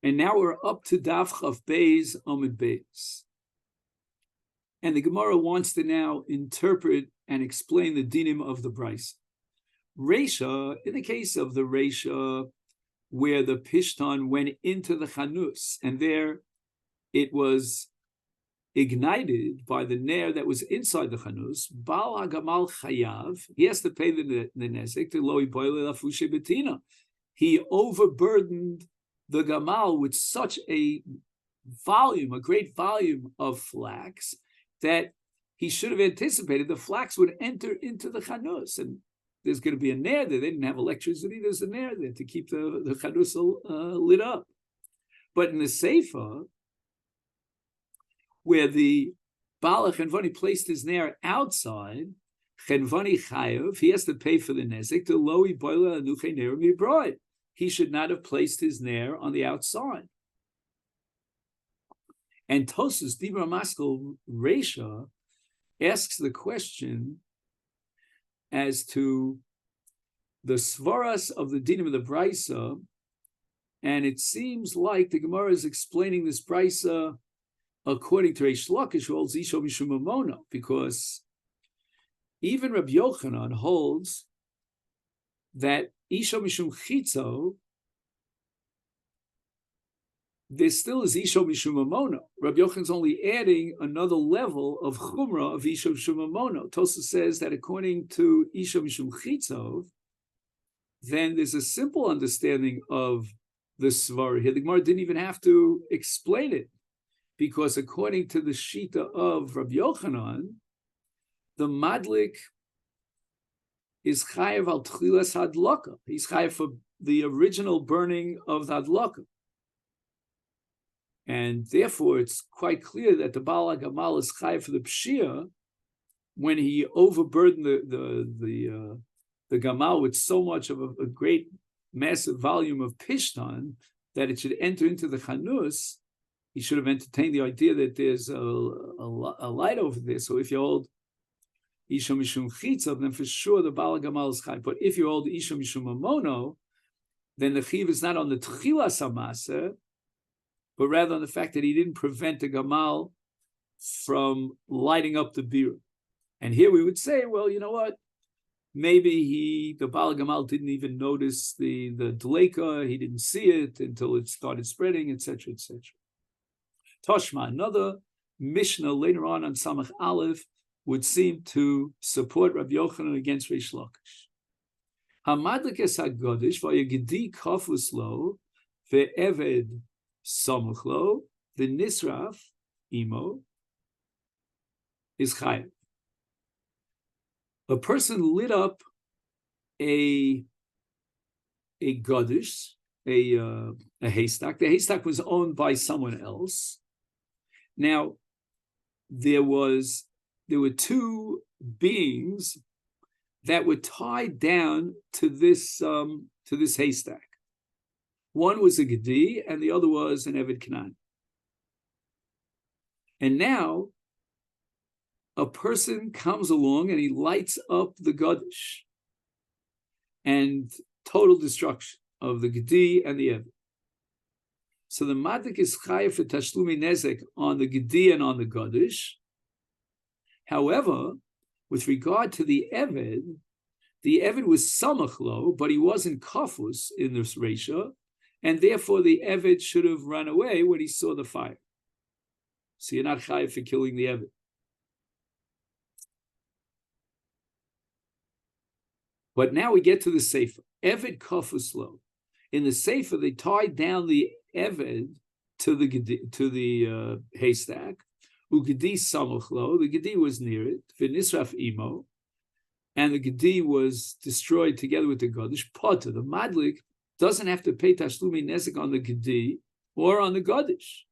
And now we're up to Daf Chav Beis Amud Beis. And the Gemara wants to now interpret and explain the dinim of the Brisa. Reisha, in the case of the Reisha, where the Pishtan went into the Chanus, and there it was ignited by the ner that was inside the Chanus, Baal HaGamal Chayav, he has to pay the nezek to Loi Boile Lafushe Betina. He overburdened the Gamal with such a great volume of flax, that he should have anticipated the flax would enter into the Chanus. And there's going to be a ner there. They didn't have electricity. There's a ner there to keep the Chanus lit up. But in the Seifa, where the Baal Chenvani placed his ner outside, Chenvani Chayav, he has to pay for the nezek to Loi Boile Anuche Ner Mibroi. He should not have placed his ner on the outside. And Tosas Dibra Maskal Reisha asks the question as to the svaras of the dinim of the Brisa, and it seems like the Gemara is explaining this Brisa according to Reish Lakish, who holds Isho Mishum Mamono, because even Rabbi Yochanan holds that Isho Mishum Chitzo, there still is Isho Mishum Mamono. Rabbi Yochanan's only adding another level of Chumrah of Isho Mishum Mamono. Tosa says that according to Isho Mishum Chitzo, then there's a simple understanding of the Svar here. The Gemara didn't even have to explain it, because according to the Shita of Rabbi Yochanan, the Madlik is chayav al tchilas hadlaka. He's chayav for the original burning of the hadlaka. And therefore, it's quite clear that the Baal HaGamal is chayav for the pshia when he overburdened the Gamal with so much of a great, massive volume of pishtan that it should enter into the Chanus. He should have entertained the idea that there's a light over there. So if you hold Isha Mishum Chitzav, then for sure the Baal HaGamal is chayav. But if you hold Isha Mishum Mamono, then the chiv is not on the Tchilas HaMaseh, but rather on the fact that he didn't prevent the Gamal from lighting up the beer. And here we would say, well, you know what? Maybe the Baal Gamal didn't even notice the Dleika, he didn't see it until it started spreading, etc., etc. Toshma, another Mishnah later on Samach Aleph, would seem to support Rabbi Yochanan against Reish Lakish. Hamadlik es hagodish v'yagedi kafus lo ve'eved samuch lo v'nisraf imo is chayav. A person lit up a godish, a haystack. The haystack was owned by someone else. Now, there were two beings that were tied down to this haystack. One was a Gedi, and the other was an Eved Canaan. And now, a person comes along and he lights up the Godish, and total destruction of the Gedi and the Eved. So the Madik is chayav for Tashlumi Nezek on the Gedi and on the Godish. However, with regard to the Eved was Samachlo, but he wasn't Kafus in this Reisha, and therefore the Eved should have run away when he saw the fire. So you're not chayav for killing the Eved. But now we get to the Sefer. Eved Kafuslo. In the Sefer, they tied down the Eved to the haystack. Ugedi Samuchlo. The Gedi was near it. V'nisraf imo. And the Gedi was destroyed together with the Godish. Potter, the Madlik, doesn't have to pay Tashlumi Nezek on the Gedi or on the Godish.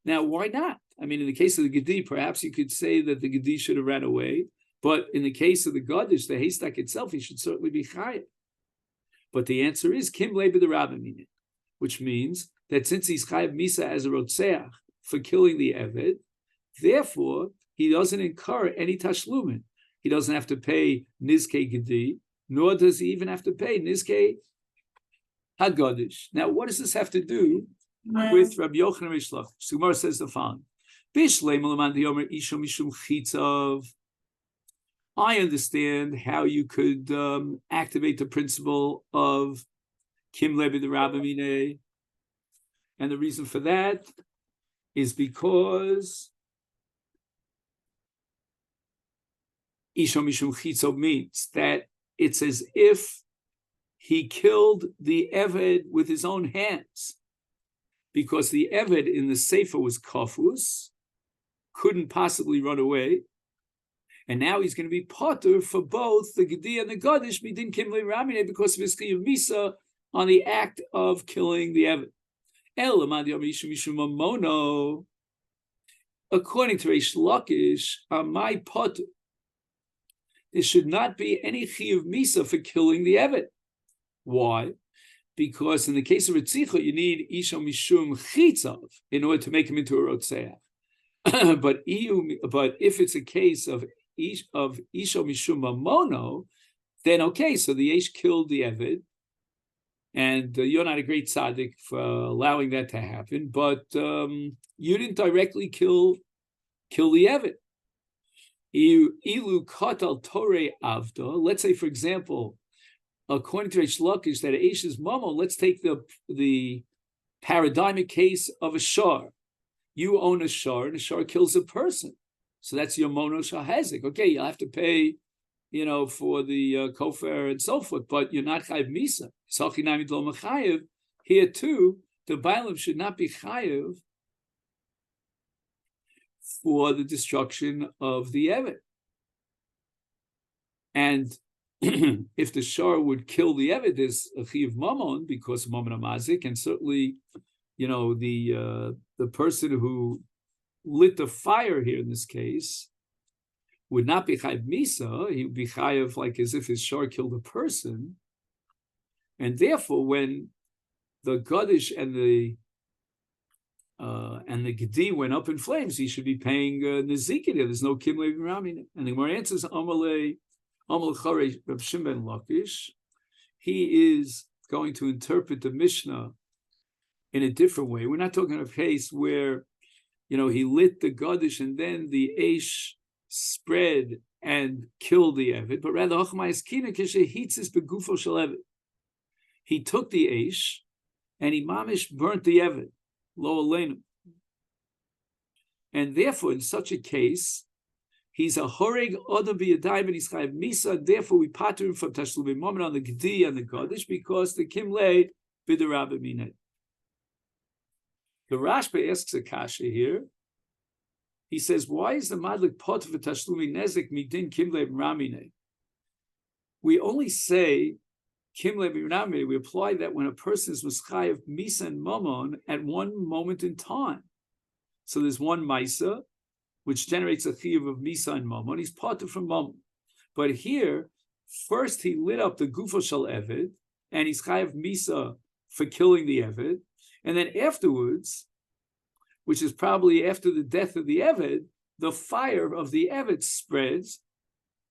Now, why not? I mean, in the case of the Gedi, perhaps you could say that the Gedi should have ran away. But in the case of the Godish, the haystack itself, he should certainly be chayav. But the answer is Kim Lebe the Rabbin, which means that since he's chayav misa as a rotzeach for killing the Eved, therefore he doesn't incur any tashlumin. He doesn't have to pay nizkei gedi, nor does he even have to pay nizkei hagodish. Now, what does this have to do with Rabbi Yochanan Reish Lakish. So Gemara says the following: I understand how you could activate the principle of Kim Levi the Rabbimine, and the reason for that is because Isha Mishum Chitzo means that it's as if he killed the Eved with his own hands, because the Eved in the Sefer was kafus, couldn't possibly run away, and now he's going to be potter for both the Gedi and the Gadish midin Kim Levi Ramine because of his Chiyuv Misa on the act of killing the Eved. According to Reish Lakish, my potter, there should not be any Chiyuv Misa for killing the Eved. Why? Because in the case of Ritzicha, you need Isha Mishum Chitzav in order to make him into a Rotzeach. but if it's a case of Isha Mishum Mamono, then okay, so the Eish killed the Eved, and you're not a great tzaddik for allowing that to happen, but you didn't directly kill the Eved. Ilu katal tore avda. Let's say, for example, according to Reish Lakish, that Eish is mamo. Let's take the paradigmic case of a shar. You own a shar, and a shar kills a person, so that's your mono shahazik. Okay, you'll have to pay, for the kofar and so forth, but you're not chayiv misa. Here too, the bailam should not be chayiv for the destruction of the Eved. And if the shar would kill the Eved, there's a chiv mamon because of mamon amazik, and certainly, the person who lit the fire here in this case would not be chayiv misa. He would be chayiv like as if his shar killed a person, and therefore when the Gadish and the Gedi went up in flames, he should be paying Nezikin. There's no Kim Levi Ramin. And the Gemara answers, Amalei Chare Reb Shimon Lakish. He is going to interpret the Mishnah in a different way. We're not talking of a case where, he lit the Gadish and then the Eish spread and killed the Eved, but rather, he took the Eish and he mamish burnt the Eved. Lo aleinu. And therefore, in such a case, he's a horeg odom b'yadayim and he's chayav misa. Therefore, we pater him from tashlumei moment on the Gedi and the Gadish because the kimlei b'derabah minei. The Rashba asks a kasha here. He says, "Why is the madlik pot for tashlumei nezek midin kimlei b'ramine?" We only say Kimle b'ramine. We apply that when a person is mischayev misa and mamon at one moment in time. So there's one misa, which generates a chiyuv of misa and mamon. He's parted from mamon. But here, first he lit up the gufo shel eved, and he's chayev misa for killing the eved. And then afterwards, which is probably after the death of the eved, the fire of the eved spreads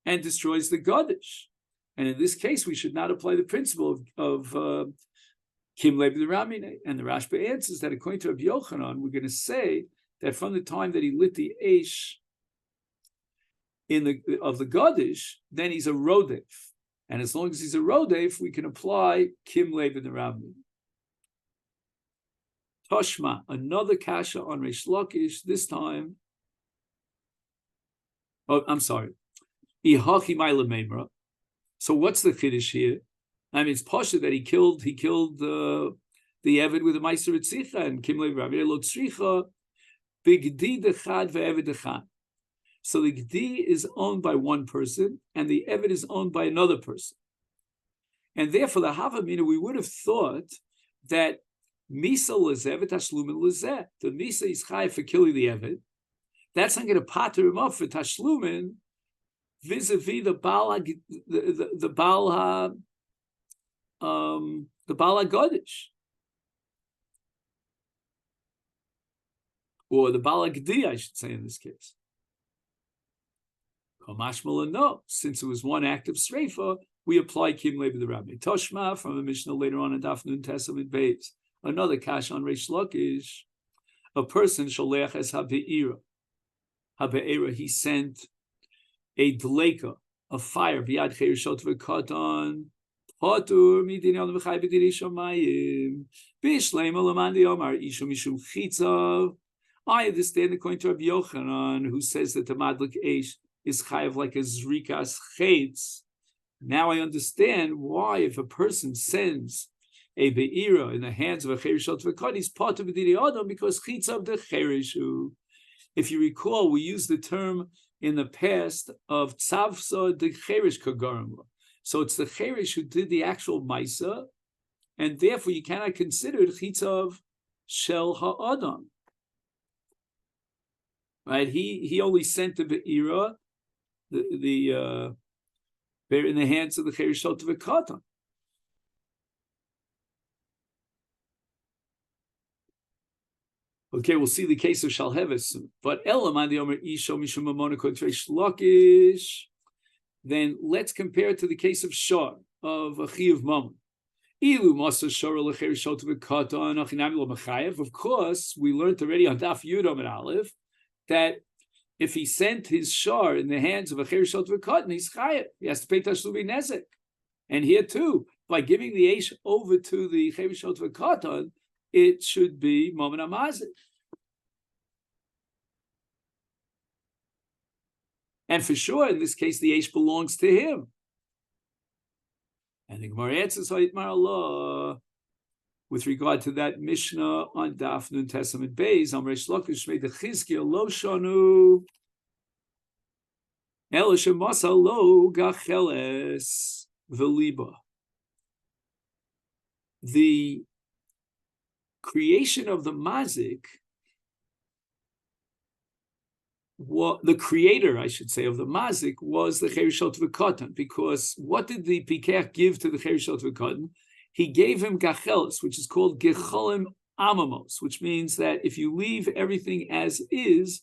and destroys the gadish. And in this case, we should not apply the principle of Kim Levi the Ramine. And the Rashba answers that according to Rabbi Yochanan, we're going to say that from the time that he lit the Eish of the Gadish, then he's a Rodef. And as long as he's a Rodef, we can apply Kim Levi the Ramine. Toshma, another kasha on Reish Lakish, this time. Oh, I'm sorry. Ihachi Maila Memra. So what's the chiddush here? I mean, it's pasha that he killed the Eved with a Meiser Ritzicha and Kim Levi Rav Lo Tzricha B'Gedi Dechad VeEved Dechad. So the Gedi is owned by one person and the Eved is owned by another person, and therefore the Havamina we would have thought that Misa Lezeh v'Tashlumin Lezeh. The Misa is chai for killing the Eved. That's not going to pater him up for Tashlumin vis-a-vis the Baal HaGodish, or the Baal HaGdi, I should say in this case. Kamashmala, no, since it was one act of Sreifa, we apply Kim Levi the Rabbi. Toshma from the Mishnah later on in Daf Nun Tesam and Beis. Another kash on Reish Lakish, a person sholech as habe'ira. Habe'ira, he sent a dleka, a fire, v'yad cherishot v'katan, potur midinyan v'chai b'diri shamayim, b'ishleim alaman di'omar, ishu mishum chitzav. I understand according to Rabbi Yochanan, who says that the madlik eish is chayav like a zrikas chetz. Now I understand why if a person sends a be'ira in the hands of a cherishot v'katan, he's potur b'diri adam because chitzav the cherishu. If you recall, we used the term in the past of tzavsa de cherish kagarim. So it's the cherish who did the actual maisa, and therefore you cannot consider it chitzav shel ha'adam. Right? He only sent the be'ira, the in the hands of the cherishot v'katan. Okay, we'll see the case of Shalheves. But then let's compare it to the case of Shar, of Achi of Mammon. Of course, we learned already on Daf Yudam and Aleph that if he sent his Shar in the hands of a Cherishot V'Katan, he's Chayev. He has to pay Tashlubi Nezek. And here too, by giving the Eish over to the Cherishot V'Katan, it should be Momen HaMazik. And for sure, in this case, the Eish belongs to him. And the Gemara answers Allah with regard to that Mishnah on Daf Nun Testament Beis, Am Reish Lakish Shmei Dechizkiya Lo Shanu Ela Shemasa Lo Gacheles V'Liba. The creation of the mazik, the creator, I should say, of the mazik was the cherishot v'katan, because what did the pikach give to the cherishot v'katan? He gave him gachelis, which is called gecholim amamos, which means that if you leave everything as is,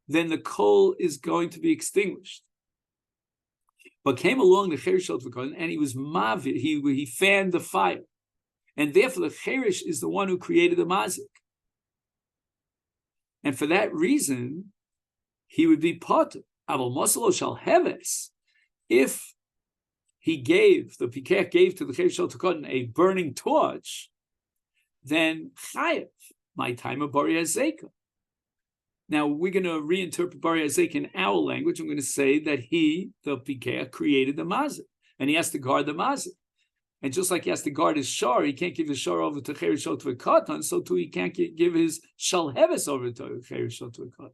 then the coal is going to be extinguished. But came along the cherishot v'katan, and he was mavir, he fanned the fire. And therefore, the cherish is the one who created the mazik. And for that reason, he would be potter. Aval mosalo shal heves. If he gave, the pikech gave to the cherish shel tekotin a burning torch, then chayev, my time of bari hazeka. Now, we're going to reinterpret bari hazeka in our language. I'm going to say that he, the pikech, created the mazik, and he has to guard the mazik. And just like he has to guard his shar, he can't give his shar over to cherishot v'katan, so too he can't give his shalheves over to cherishot v'katan.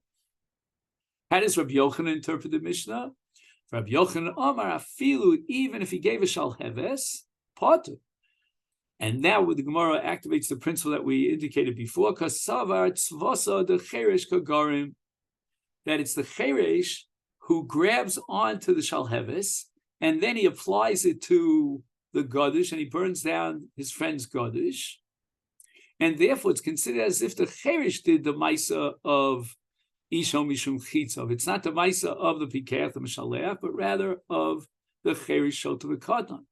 How does Rabbi Yochanan interpret the Mishnah? Rabbi Yochanan Amar afilu, even if he gave a shalheves, potter. And now with the Gemara activates the principle that we indicated before, kasavar tzvasa de cheresh kagarim, that it's the cheresh who grabs onto the shalheves, and then he applies it to the Gadish, and he burns down his friend's Gadish. And therefore, it's considered as if the Cherish did the Maisa of Ishom Mishum Chitzav. It's not the Maisa of the Pikech, the Mishaleach, but rather of the Cherish Shot to the Katan.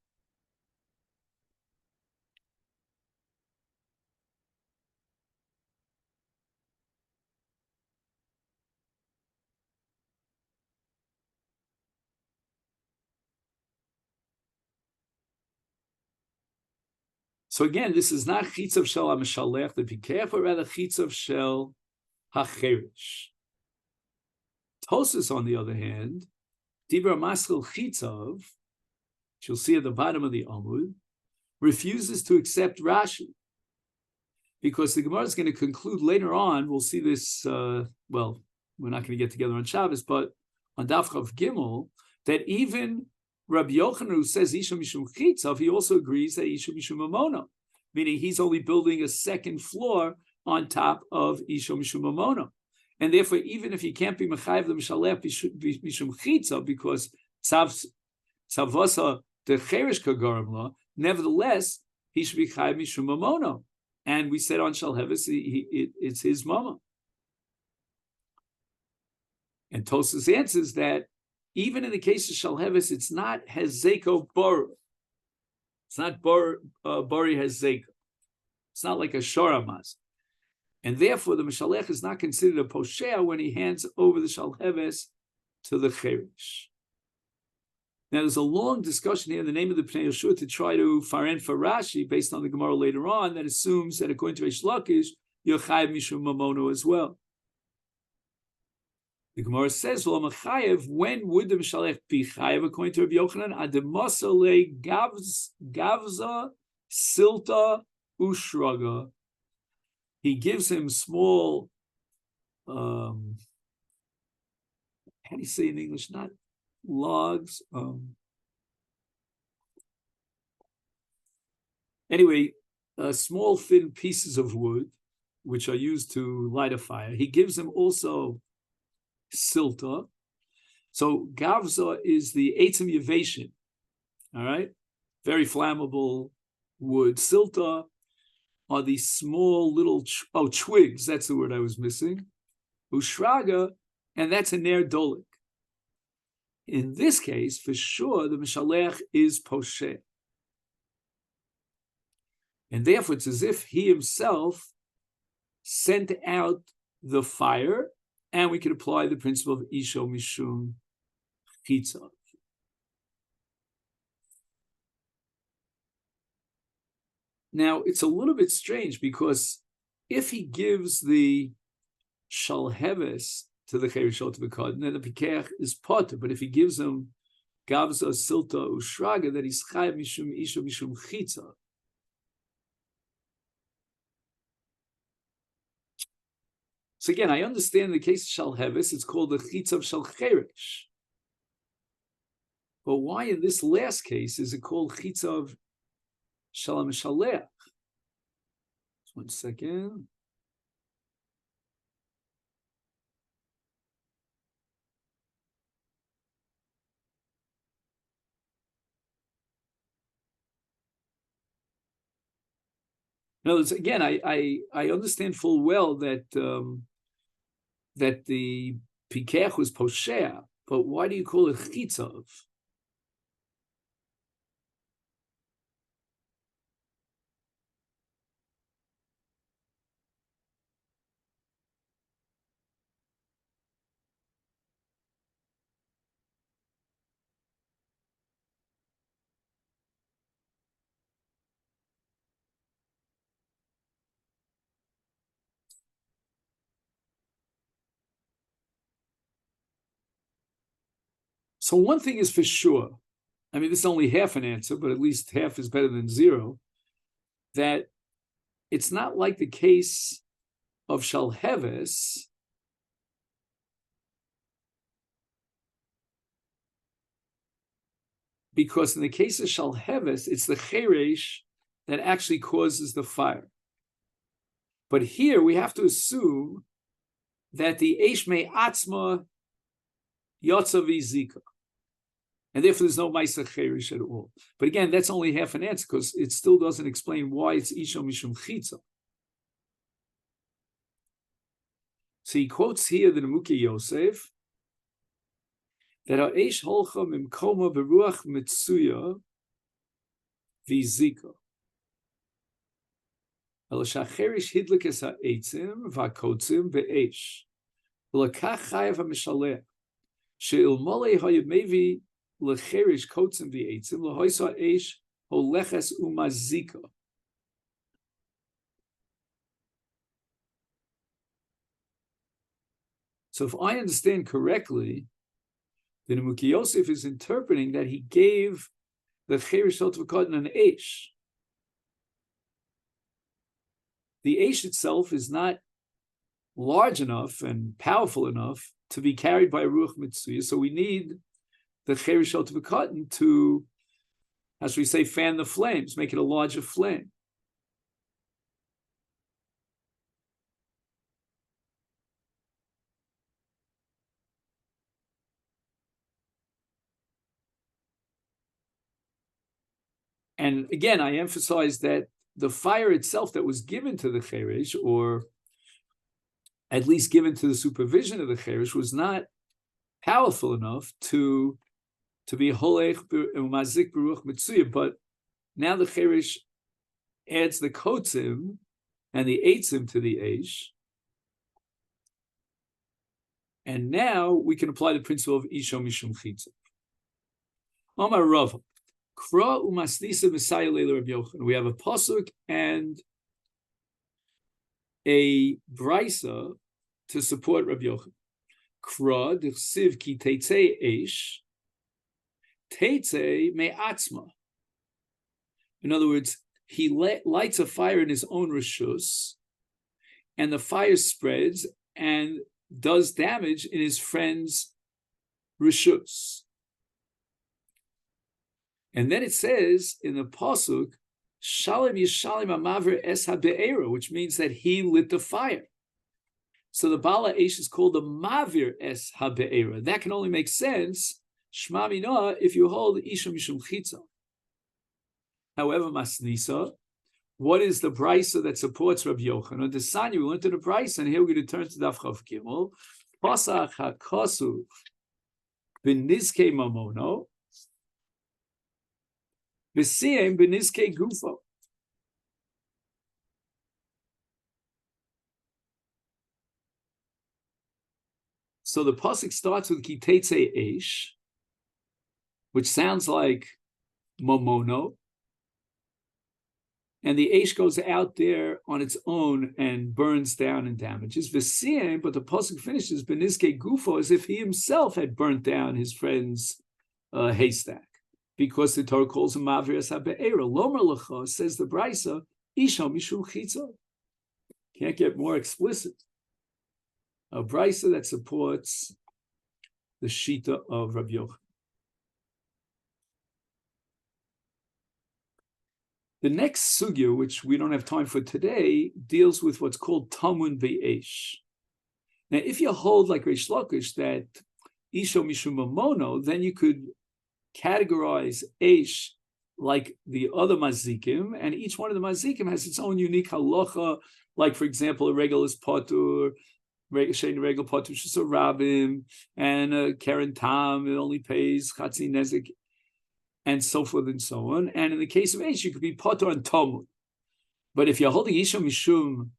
So again, this is not chitzav shel ha-mishalech, the pikech, but rather chitzav shel ha-cherish. Tosas, on the other hand, dibra maschil chitzav, which you'll see at the bottom of the Amud, refuses to accept Rashi, because the Gemara is going to conclude later on. We'll see this. Well, we're not going to get together on Shabbos, but on Daf Chav Gimel, that even Rabbi Yochanan, who says Isha Mishum Chitzav, he also agrees that Isha Mishum Mamono, meaning he's only building a second floor on top of Isha Mishum Mamono. And therefore, even if he can't be Mechayev the Mishalech Mishum Chitzav, because Tzavasa the Cherish Kagarim law, nevertheless, he should be Chayev Mishum Mamono. And we said on Shalheves, it's his mama. And Tosas answers that even in the case of Shalheves, it's not Hezeko Bor. It's not Bori Hezeko. It's not like a shoramaz. And therefore, the Mishalech is not considered a poshea when he hands over the shalheves to the cherish. Now, there's a long discussion here in the name of the Pnei Yeshua to try to faren for Rashi, based on the Gemara later on, that assumes that according to Reish Lakish, you're chayiv mishum mamono as well. The Gemara says, "Lo machayev." When would the Mishalech be chayiv according to Rabbi Yochanan? Ademasa le gavza silta ushraga. He gives him small, how do you say in English? Not logs. Anyway, small thin pieces of wood, which are used to light a fire. He gives him also silta. So gavza is the eitzim yevation, all right? Very flammable wood. Silta are these small little, twigs, that's the word I was missing. Ushraga, and that's a ner dolik. In this case, for sure, the Mishalech is posheh. And therefore, it's as if he himself sent out the fire, and we could apply the principle of Isho Mishum Chitza. Now, it's a little bit strange because if he gives the shalheves to the cherishot v'kodin, then the pikech is potter. But if he gives him gavza silta ushraga, then he's chayav mishum isha mishum chitza. So again, I understand the case of shalheves, it's called the chitza of shalcherish. But why in this last case is it called chitza of Shalom Shaleach? Just 1 second. No, again, I understand full well that that the pikech was poshea, but why do you call it chitzav? So one thing is for sure, I mean, this is only half an answer, but at least half is better than zero, that it's not like the case of shalheves, because in the case of shalheves, it's the cheresh that actually causes the fire. But here we have to assume that the eish me'atzma yotza v'zika. And therefore, there's no Maisa Cherish at all. But again, that's only half an answer because it still doesn't explain why it's Isha Mishum Chitza. So he quotes here the Nemuki Yosef that Ha'esh holcha mimkoma beruach mitzuya v'zika. El shacherish hidlik es ha'etzim v'akotzim be'esh. V'lakach chayav ha'mishaleh. She'ilmolei ha'yemevi lecherish kotzim v'etzim lehoisa eish holeches umazika. So if I understand correctly, the Nemuki Yosef is interpreting that he gave the cherish v'kodin an eish. The eish itself is not large enough and powerful enough to be carried by a ruach mitzuya, so we need the cherishot v'kodin to, as we say, fan the flames, make it a larger flame. And again, I emphasize that the fire itself that was given to the cherish, or at least given to the supervision of the cherish, was not powerful enough to be holech umazik beruach mitzuya. But now the cherish adds the kotzim, and the eitzim to the eish. And now we can apply the principle of isho mishum chitza. Omar Rav, kra umasnisa b'sayil leila Rav Yochanan. We have a pasuk and a brisa to support Rav Yochanan. Kra d'chsiv ki teitzei eish, teitzei me'atzma. In other words, he lights a fire in his own rishus, and the fire spreads and does damage in his friend's rishus. And then it says in the pasuk, Shalom Yishalim Amaver Es HaBe'era, which means that he lit the fire. So the Bala Eish is called the Mavir Es HaBe'era. That can only make sense, Shma Minah, if you hold Isha Mishum Chitza. However, Masnisa, what is the brisa that supports Rabbi Yochanan? The Sanya, we went to the brisa, and here we're going to turn to Daf Chav Gimel. Pasach HaKosu B'nizkei Mamono V'siyem B'nizkei Gufo. So the pasuk starts with Kiteitzei Eish, which sounds like Mamono. And the Eish goes out there on its own and burns down and damages. V'siyem, but the pasuk finishes B'nizkei Gufo, as if he himself had burnt down his friend's haystack, because the Torah calls him Mavir Es HaBe'era. Lomer Lecha, says the Brisa, Isha Mishum Chitza. Can't get more explicit. A Brisa that supports the Shita of Rabbi Yochanan. The next sugya, which we don't have time for today, deals with what's called Tamun Be'esh. Now, if you hold like Reish Lakish that Isho Mishum Mamono, then you could categorize Eish like the other mazikim, and each one of the mazikim has its own unique halacha. Like, for example, a regal is patur, shein regal patur shisa rabim, and a keren tam, it only pays chatzi nezik, and so forth and so on. And in the case of Eish, you could be patur and Talmud. But if you're holding Isha Mishum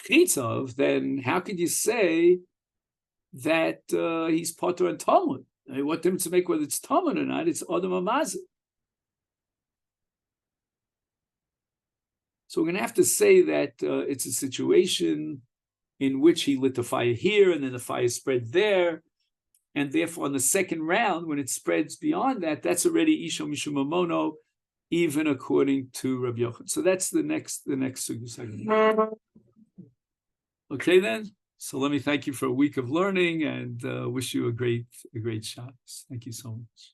Chitzav, then how could you say that he's patur and Talmud? I mean, what difference to make whether it's Talmud or not? It's Adam Amazit. So we're going to have to say that it's a situation in which he lit the fire here, and then the fire spread there, and therefore on the second round, when it spreads beyond that, that's already Isha Mishum Mamono, even according to Rabbi Yochanan. So that's the next sugya. Okay, then. So let me thank you for a week of learning, and wish you a great Shabbos. Thank you so much.